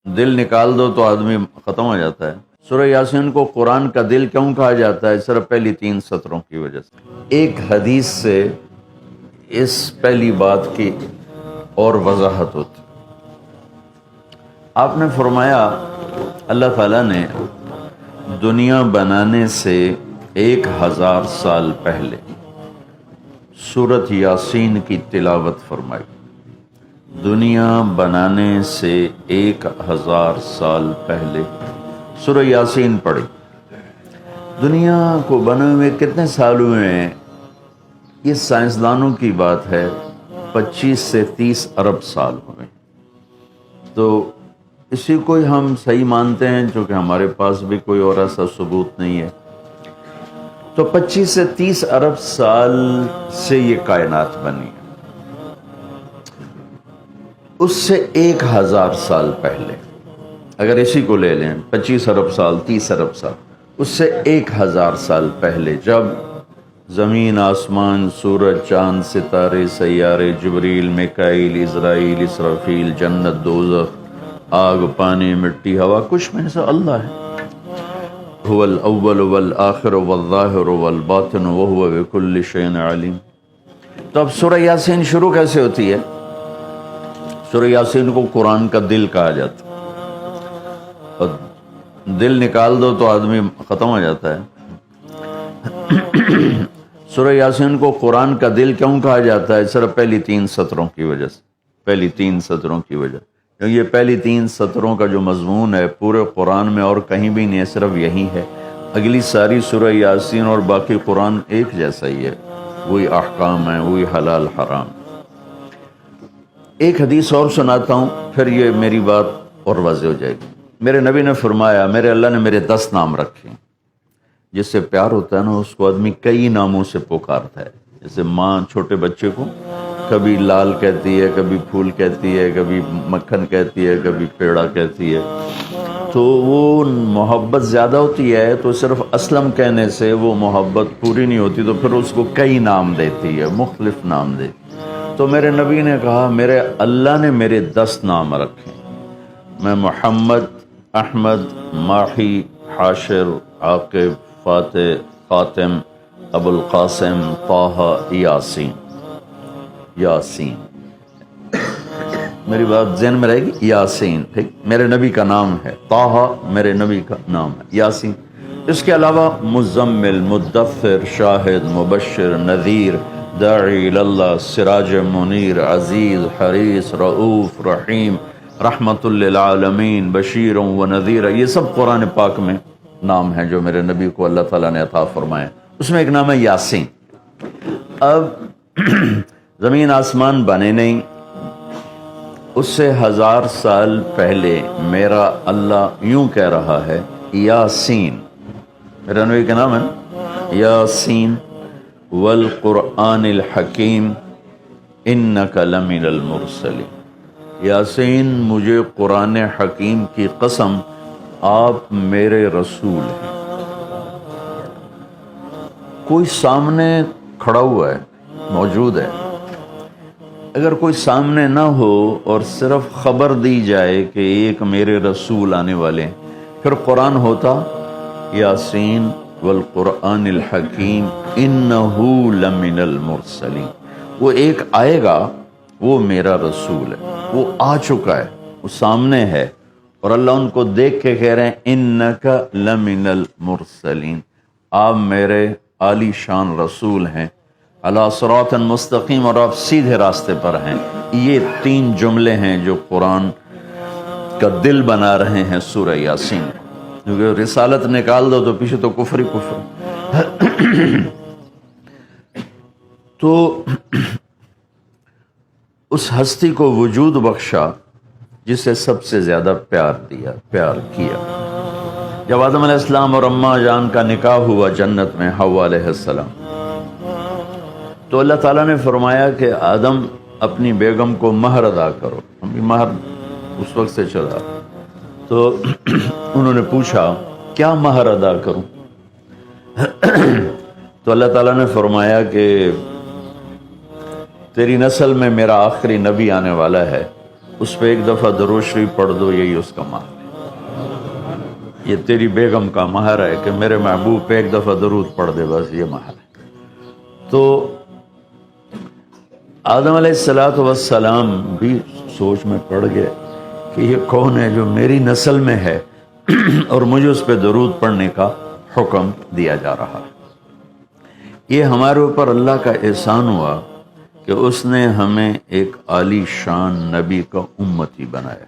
دل نکال دو تو آدمی ختم ہو جاتا ہے۔ سورہ یاسین کو قرآن کا دل کیوں کہا جاتا ہے؟ صرف پہلی 3 سطروں کی وجہ سے۔ ایک حدیث سے اس پہلی بات کی اور وضاحت ہوتی۔ آپ نے فرمایا اللہ تعالیٰ نے دنیا بنانے سے 1000 سال پہلے سورۃ یاسین کی تلاوت فرمائی۔ دنیا بنانے سے 1000 سال پہلے سورہ یاسین پڑھی۔ دنیا کو بنے ہوئے کتنے سال ہوئے ہیں؟ یہ سائنسدانوں کی بات ہے، 25 سے 30 ارب سال ہوئے۔ تو اسی کو ہی ہم صحیح مانتے ہیں، چونکہ ہمارے پاس بھی کوئی اور ایسا ثبوت نہیں ہے۔ تو 25 سے 30 ارب سال سے یہ کائنات بنی ہے۔ اس سے 1000 سال پہلے اگر اسی کو لے لیں، 25 ارب سال 30 ارب سال، اس سے 1000 سال پہلے جب زمین آسمان سورج چاند ستارے سیارے جبریل میکائیل اسرائیل اسرافیل جنت دوزخ آگ پانی مٹی ہوا، کچھ میں سے اللہ ہے۔ هو الاول والآخر والظاہر والباطن وهو بكل شيء علیم۔ تو اب سورہ یاسین شروع کیسے ہوتی ہے؟ سورہ یاسین کو قرآن کا دل کہا جاتا ہے، اور دل نکال دو تو آدمی ختم ہو جاتا ہے۔ سورہ یاسین کو قرآن کا دل کیوں کہا جاتا ہے؟ صرف پہلی 3 سطروں کی وجہ سے، پہلی 3 سطروں کی وجہ، کیونکہ یہ پہلی 3 سطروں کا جو مضمون ہے پورے قرآن میں اور کہیں بھی نہیں ہے، صرف یہی ہے۔ اگلی ساری سورہ یاسین اور باقی قرآن ایک جیسا ہی ہے، وہی احکام ہیں، وہی حلال حرام۔ ایک حدیث اور سناتا ہوں، پھر یہ میری بات اور واضح ہو جائے گی۔ میرے نبی نے فرمایا، میرے اللہ نے میرے 10 نام رکھے۔ جس سے پیار ہوتا ہے نا، اس کو آدمی کئی ناموں سے پکارتا ہے۔ جیسے ماں چھوٹے بچے کو کبھی لال کہتی ہے، کبھی پھول کہتی ہے، کبھی مکھن کہتی ہے، کبھی پیڑا کہتی ہے۔ تو وہ محبت زیادہ ہوتی ہے تو صرف اسلم کہنے سے وہ محبت پوری نہیں ہوتی، تو پھر اس کو کئی نام دیتی ہے، مختلف نام دیتی۔ تو میرے نبی نے کہا، میرے اللہ نے میرے 10 نام رکھے۔ میں محمد، احمد، ماحی، حاشر، عاقب، فاتح، خاتم، ابو القاسم، طٰہٰ، یاسین۔ یاسین، میری بات ذہن میں رہے گی، یاسین ٹھیک میرے نبی کا نام ہے، طٰہٰ میرے نبی کا نام ہے، یاسین۔ اس کے علاوہ مزمل، مدثر، شاہد، مبشر، نذیر، داعی اللہ، سراج منیر، عزیز، حریص، رؤوف، رحیم، رحمت للعالمین، بشیر و نذیر، یہ سب قرآن پاک میں نام ہیں جو میرے نبی کو اللہ تعالیٰ نے عطا فرمائے۔ اس میں ایک نام ہے یاسین۔ اب زمین آسمان بنے نہیں، اس سے 1000 سال پہلے میرا اللہ یوں کہہ رہا ہے، یاسین، میرا نبی کا نام ہے نا، یاسین والقرآن الحکیم انک لمن المرسلین۔ یاسین، مجھے قرآن حکیم کی قسم، آپ میرے رسول ہیں۔ کوئی سامنے کھڑا ہوا ہے، موجود ہے۔ اگر کوئی سامنے نہ ہو اور صرف خبر دی جائے کہ ایک میرے رسول آنے والے ہیں، پھر قرآن ہوتا یاسین والقرآن الحکیم انہ لمن المرسلین۔ وہ ایک آئے گا، وہ میرا رسول ہے، وہ آ چکا ہے، وہ سامنے ہے، اور اللہ ان کو دیکھ کے کہہ رہے ہیں انک لمن المرسلین، آپ میرے عالی شان رسول ہیں، علی صراط مستقیم، اور آپ سیدھے راستے پر ہیں۔ یہ 3 جملے ہیں جو قرآن کا دل بنا رہے ہیں سورہ یاسین، کیونکہ رسالت نکال دو تو پیچھے تو کفر ہی کفر۔ تو اس ہستی کو وجود بخشا جسے سب سے زیادہ پیار کیا۔ جب آدم علیہ السلام اور اماں جان کا نکاح ہوا جنت میں حوا علیہ السلام، تو اللہ تعالیٰ نے فرمایا کہ آدم اپنی بیگم کو مہر ادا کرو۔ مہر اس وقت سے چلا، تو انہوں نے پوچھا کیا مہر ادا کروں؟ تو اللہ تعالیٰ نے فرمایا کہ تیری نسل میں میرا آخری نبی آنے والا ہے، اس پہ ایک دفعہ درود شریف پڑھ دو، یہی اس کا مہر ہے۔ یہ تیری بیگم کا مہر ہے کہ میرے محبوب پہ ایک دفعہ درود پڑھ دے، بس یہ مہر ہے۔ تو آدم علیہ السلام بھی سوچ میں پڑ گئے کہ یہ کون ہے جو میری نسل میں ہے اور مجھے اس پہ درود پڑھنے کا حکم دیا جا رہا ہے۔ یہ ہمارے اوپر اللہ کا احسان ہوا کہ اس نے ہمیں ایک عالی شان نبی کا امتی بنایا۔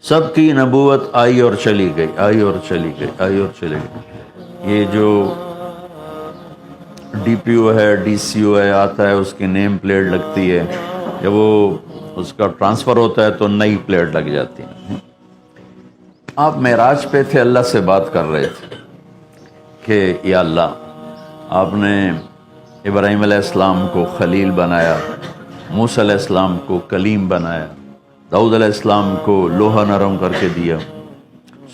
سب کی نبوت آئی اور چلی گئی، آئی اور چلی گئی، آئی اور چلی گئی۔ یہ جو ڈی پی او ہے، ڈی سی او ہے، آتا ہے، اس کی نیم پلیٹ لگتی ہے، جب وہ اس کا ٹرانسفر ہوتا ہے تو نئی پلیٹ لگ جاتی ہے۔ آپ معراج پہ تھے، اللہ سے بات کر رہے تھے کہ یا اللہ، آپ نے ابراہیم علیہ السلام کو خلیل بنایا، موسیٰ علیہ السلام کو کلیم بنایا، داؤد علیہ السلام کو لوہا نرم کر کے دیا،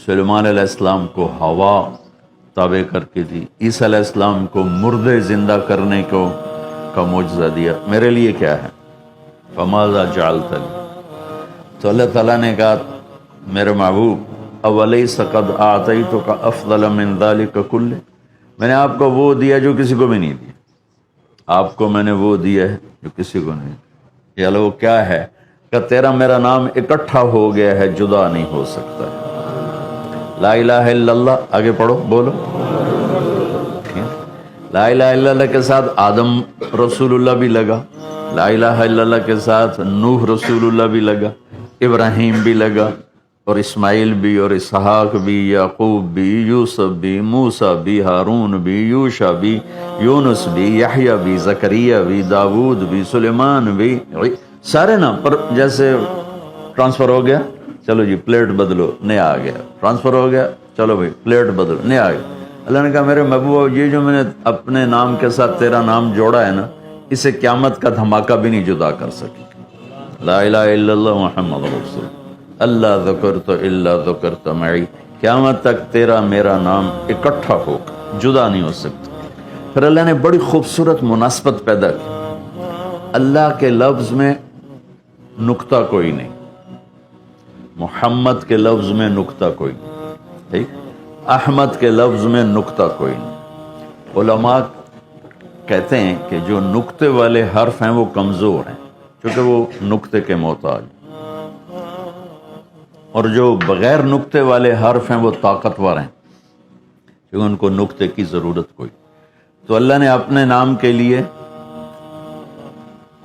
سلیمان علیہ السلام کو ہوا تابع کر کے دی، عیسیٰ علیہ السلام کو مردے زندہ کرنے کا معجزہ دیا، میرے لیے کیا ہے؟ فماذا جعلت لی؟ تو اللہ تعالیٰ نے کہا میرے محبوب اولیس قد اعطیتک افضل من ذلک کلہ، میں نے آپ کو وہ دیا جو کسی کو بھی نہیں دیا، آپ کو میں نے وہ دیا ہے جو کسی کو نہیں دیا۔ یا وہ کیا ہے کہ تیرا میرا نام اکٹھا ہو گیا ہے، جدا نہیں ہو سکتا ہے۔ لا الہ الا اللہ، آگے پڑھو، بولو۔ لا الہ الا اللہ کے ساتھ آدم رسول اللہ بھی لگا، لا الہ الا اللہ کے ساتھ نوح رسول اللہ بھی لگا، ابراہیم بھی لگا، اور اسماعیل بھی، اور اسحاق بھی، یعقوب بھی، یوسف بھی، موسیٰ بھی، ہارون بھی، یوشع بھی، یونس بھی، یحییٰ بھی، زکریا بھی، داود بھی، سلیمان بھی، سارے نام پر جیسے ٹرانسفر ہو گیا، چلو جی پلیٹ بدلو، نیا آ گیا، ٹرانسفر ہو گیا، چلو بھائی پلیٹ بدلو، نیا آ گیا۔ اللہ نے کہا میرے محبوب، یہ جو میں نے اپنے نام کے ساتھ تیرا نام جوڑا ہے نا، اسے قیامت کا دھماکہ بھی نہیں جدا کر سکی۔ لا الہ الا اللہ محمد رسول اللہ، ذکرت الا ذکرت معی، قیامت تک تیرا میرا نام اکٹھا ہوگا، جدا نہیں ہو سکتا۔ پھر اللہ نے بڑی خوبصورت مناسبت پیدا کی، اللہ کے لفظ میں نقطہ کوئی نہیں، محمد کے لفظ میں نقطہ کوئی نہیں، ٹھیک، احمد کے لفظ میں نقطہ کوئی نہیں۔ علماء کہتے ہیں کہ جو نقطے والے حرف ہیں وہ کمزور ہیں، کیونکہ وہ نقطے کے محتاج، اور جو بغیر نقطے والے حرف ہیں وہ طاقتور ہیں، کیونکہ ان کو نقطے کی ضرورت کوئی۔ تو اللہ نے اپنے نام کے لیے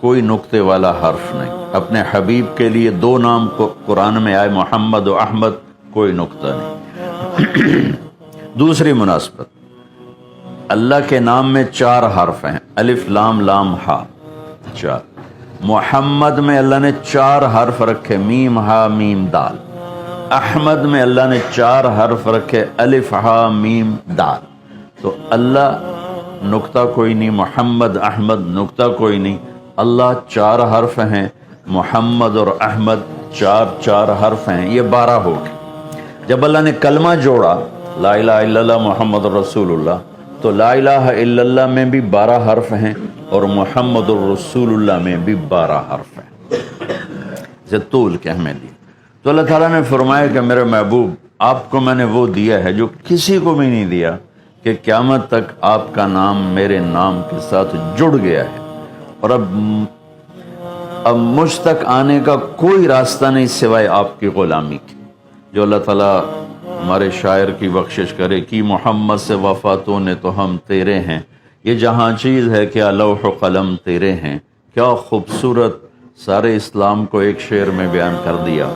کوئی نقطے والا حرف نہیں، اپنے حبیب کے لیے دو نام قرآن میں آئے، محمد و احمد، کوئی نقطہ نہیں۔ دوسری مناسبت، اللہ کے نام میں 4 حرف ہیں، الف لام لام ہا، 4۔ محمد میں اللہ نے 4 حرف رکھے، میم ہا میم دال۔ احمد میں اللہ نے 4 حرف رکھے، الف ہا میم دال۔ تو اللہ نقطہ کوئی نہیں، محمد احمد نقطہ کوئی نہیں، اللہ 4 حرف ہیں، محمد اور احمد 4 حرف ہیں، یہ 12 ہو گئے۔ جب اللہ نے کلمہ جوڑا لا الہ الا اللہ محمد رسول اللہ، تو لا الہ الا اللہ میں بھی 12 حرف ہیں اور محمد الرسول اللہ میں بھی 12 حرف ہیں، اسے طول کے ہمیں دی۔ تو اللہ تعالیٰ نے فرمایا کہ میرے محبوب، آپ کو میں نے وہ دیا ہے جو کسی کو بھی نہیں دیا، کہ قیامت تک آپ کا نام میرے نام کے ساتھ جڑ گیا ہے، اور اب مجھ تک آنے کا کوئی راستہ نہیں سوائے آپ کی غلامی کی۔ جو اللہ تعالیٰ ہمارے شاعر کی بخشش کرے کہ محمد سے وفاتوں نے تو ہم تیرے ہیں، یہ جہاں چیز ہے کیا لوح و قلم تیرے ہیں، کیا خوبصورت سارے اسلام کو ایک شعر میں بیان کر دیا۔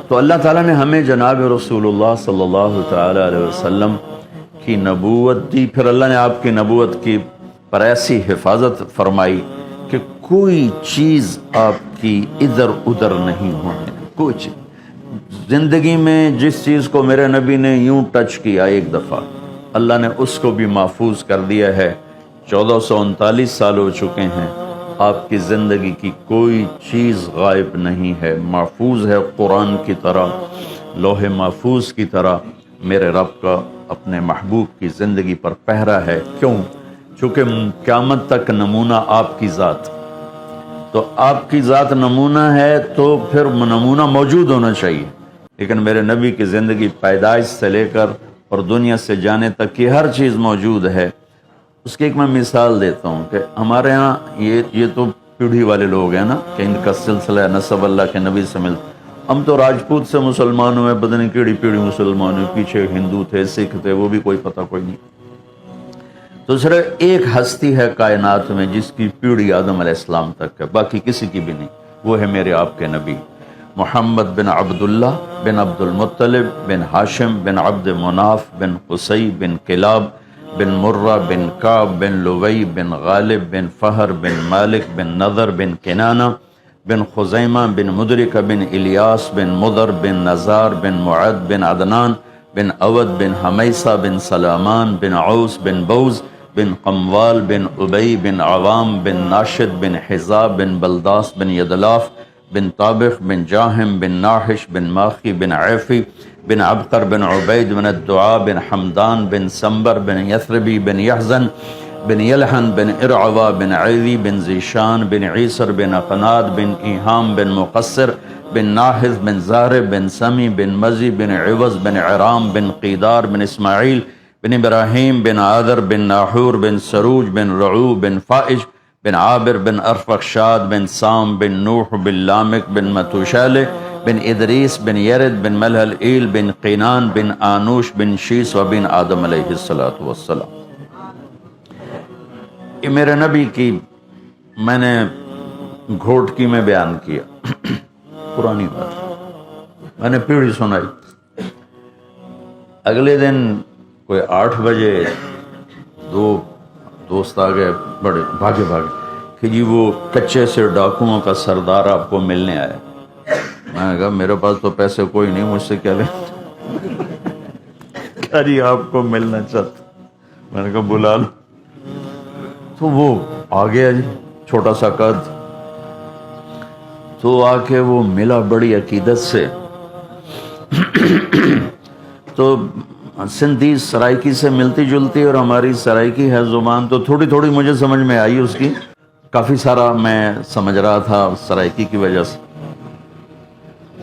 تو اللہ تعالیٰ نے ہمیں جناب رسول اللہ صلی اللہ تعالی علیہ وسلم کی نبوت دی، پھر اللہ نے آپ کی نبوت کی پر ایسی حفاظت فرمائی کہ کوئی چیز آپ کی ادھر ادھر نہیں ہونے، کوئی چیز۔ زندگی میں جس چیز کو میرے نبی نے یوں ٹچ کیا ایک دفعہ، اللہ نے اس کو بھی محفوظ کر دیا ہے۔ 1439 سال ہو چکے ہیں، آپ کی زندگی کی کوئی چیز غائب نہیں ہے، محفوظ ہے، قرآن کی طرح، لوح محفوظ کی طرح میرے رب کا اپنے محبوب کی زندگی پر پہرا ہے۔ کیوں؟ چونکہ قیامت تک نمونہ آپ کی ذات، تو آپ کی ذات نمونہ ہے تو پھر نمونہ موجود ہونا چاہیے، لیکن میرے نبی کی زندگی پیدائش سے لے کر اور دنیا سے جانے تک کی ہر چیز موجود ہے۔ اس کی ایک میں مثال دیتا ہوں کہ ہمارے ہاں یہ تو پیڑھی والے لوگ ہیں نا کہ ان کا سلسلہ نسب اللہ کے نبی سے ملتا۔ ہم تو راجپوت سے مسلمان ہوئے، پتہ نہیں کیڑی پیڑھی مسلمان ہوئے، پیچھے ہندو تھے، سکھ تھے، وہ بھی کوئی پتہ کوئی نہیں۔ تو صرف ایک ہستی ہے کائنات میں جس کی پیڑھی آدم علیہ السلام تک ہے، باقی کسی کی بھی نہیں، وہ ہے میرے آپ کے نبی محمد بن عبداللہ بن عبد المطلب بن ہاشم بن عبد مناف بن قصی بن کلاب بن مرہ بن کعب بن لوی بن غالب بن فہر بن مالک بن نضر بن کنانہ بن خزیمہ بن مدرکہ بن الیاس بن مضر بن نزار بن معد بن عدنان بن اود بن حمیسہ بن سلامان بن عوس بن بوز بن قموال بن ابی بن عوام بن ناشد بن حزاب بن بلداس بن یدلاف بن طابخ بن جاہم بن ناحش بن ماخی بن عیفی بن عبقر بن عبید بن الدعاء بن حمدان بن سمبر بن یثربی بن یحزن بن یلحن بن ارعوا بن عیوی بن زیشان بن عیسر بن اقناد بن ایہام بن مقصر بن ناحذ بن زارب بن سمی بن مزی بن عوض بن عرام بن قیدار بن اسماعیل بن ابراہیم بن عادر بن ناحور بن سروج بن رعو بن فائج بن عابر بن ارفخشاد بن سام بن نوح بن لامک بن متوشالہ بن ادریس بن یرد بن ملحل ایل بن قینان بن آنوش بن شیس و بن آدم علیہ السلام۔ یہ میرے نبی کی میں نے گھوٹکی میں بیان کیا، پرانی بات، میں نے پیڑھی سنائی۔ اگلے دن کوئی 8 بجے 2 دوست آ گئے، بڑے بھاگے کہ جی وہ کچے سے ڈاکوؤں کا سردار آپ کو ملنے آیا۔ میں نے کہا میرے پاس تو پیسے کوئی نہیں، مجھ سے کیا لیں؟ کہا جی آپ کو ملنا چاہتا۔ میں نے کہا بلا لو۔ تو وہ آ گیا جی، چھوٹا سا قد، تو آ کے وہ ملا بڑی عقیدت سے۔ تو سندھی سرائکی سے ملتی جلتی اور ہماری سرائکی ہے زبان، تو تھوڑی تھوڑی مجھے سمجھ میں آئی اس کی، کافی سارا میں سمجھ رہا تھا سرائکی کی وجہ سے۔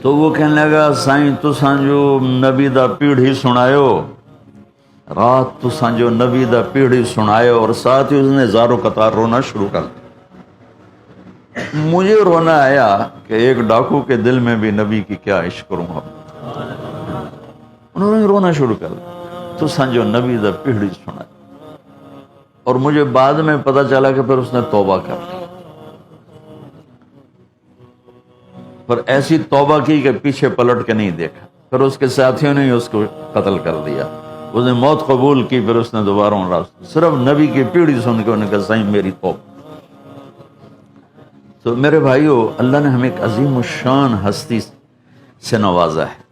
تو وہ کہنے لگا سائیں تساں جو نبی دا پیڑھی سنایو، رات تساں جو نبی دا پیڑھی سنایو، اور ساتھ ہی اس نے زارو قطار رونا شروع کر دیا۔ مجھے رونا آیا کہ ایک ڈاکو کے دل میں بھی نبی کی کیا عشق کروں گا۔ انہوں نے رونا شروع کر دیا، تساں جو نبی دا پیڑھی سنایو، اور مجھے بعد میں پتہ چلا کہ پھر اس نے توبہ کر لی، پر ایسی توبہ کی کہ پیچھے پلٹ کے نہیں دیکھا، پھر اس کے ساتھیوں نے اس کو قتل کر دیا، اس نے موت قبول کی، پھر اس نے دوبارہ صرف نبی کی پیڑھی سن کے انہوں نے کہا سائیں میری توبہ۔ تو میرے بھائیو، اللہ نے ہمیں ایک عظیم الشان ہستی سے نوازا ہے،